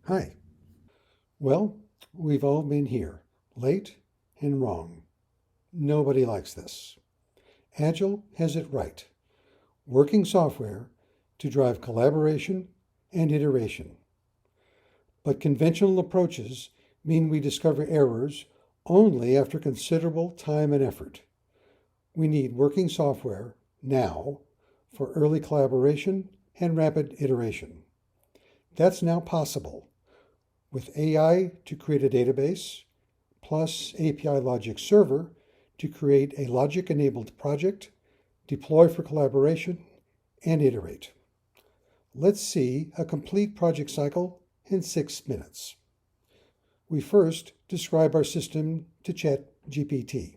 Hi. Well, we've all been here, late and wrong. Nobody likes this. Agile has it right. Working software to drive collaboration and iteration. But conventional approaches mean we discover errors only after considerable time and effort. We need working software now for early collaboration and rapid iteration. That's now possible with AI to create a database, plus API Logic Server to create a logic-enabled project, deploy for collaboration, and iterate. Let's see a complete project cycle in 6 minutes. We first describe our system to ChatGPT.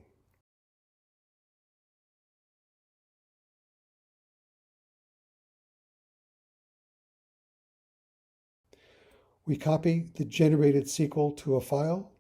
We copy the generated SQL to a file.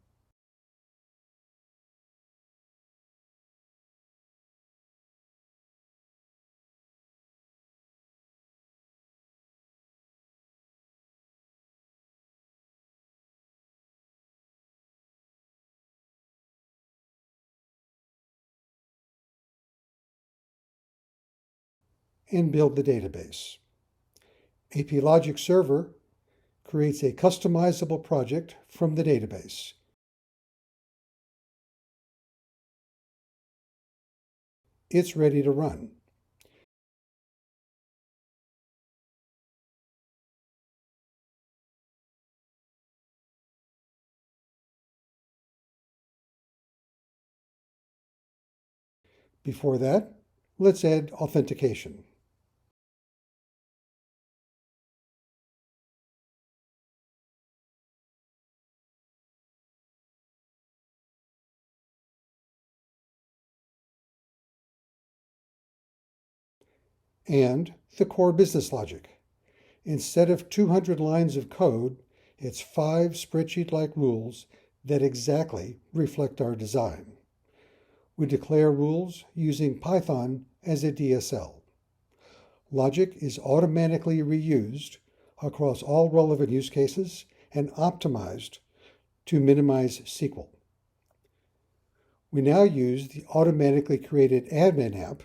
And build the database. AP Logic Server creates a customizable project from the database. It's ready to run. Before that, let's add authentication. And the core business logic. Instead of 200 lines of code, it's 5 spreadsheet-like rules that exactly reflect our design. We declare rules using Python as a DSL. Logic is automatically reused across all relevant use cases and optimized to minimize SQL. We now use the automatically created admin app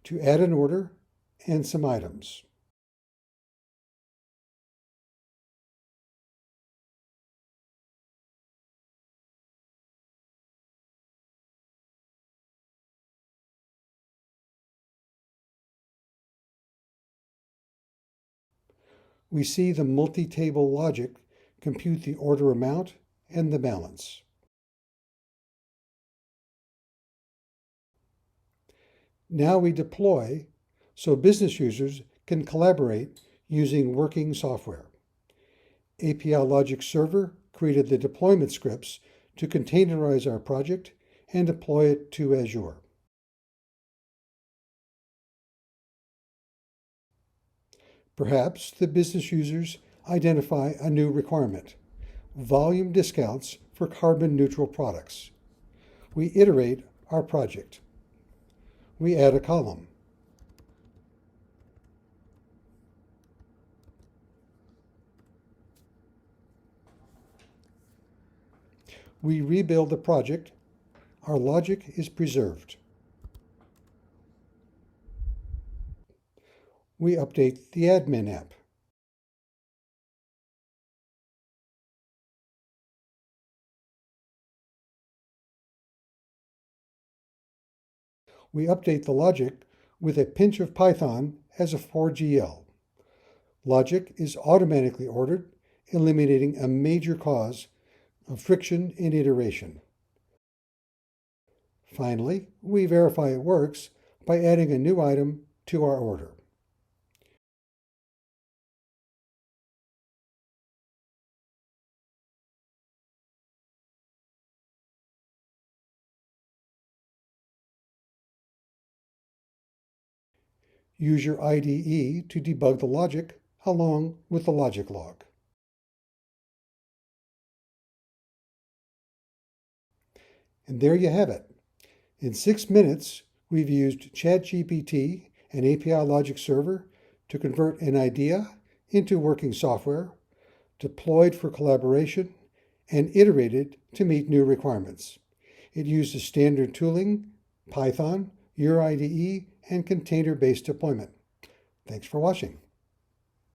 to add an order and some items. We see the multi-table logic compute the order amount and the balance. Now we deploy so business users can collaborate using working software. API Logic Server created the deployment scripts to containerize our project and deploy it to Azure. Perhaps the business users identify a new requirement: volume discounts for carbon neutral products. We iterate our project. We add a column. We rebuild the project. Our logic is preserved. We update the admin app. We update the logic with a pinch of Python as a 4GL. Logic is automatically ordered, eliminating a major cause of friction in iteration. Finally, we verify it works by adding a new item to our order. Use your IDE to debug the logic along with the logic log. And there you have it. In 6 minutes, we've used ChatGPT and API Logic Server to convert an idea into working software, deployed for collaboration, and iterated to meet new requirements. It uses standard tooling, Python, your IDE, and container-based deployment. Thanks for watching.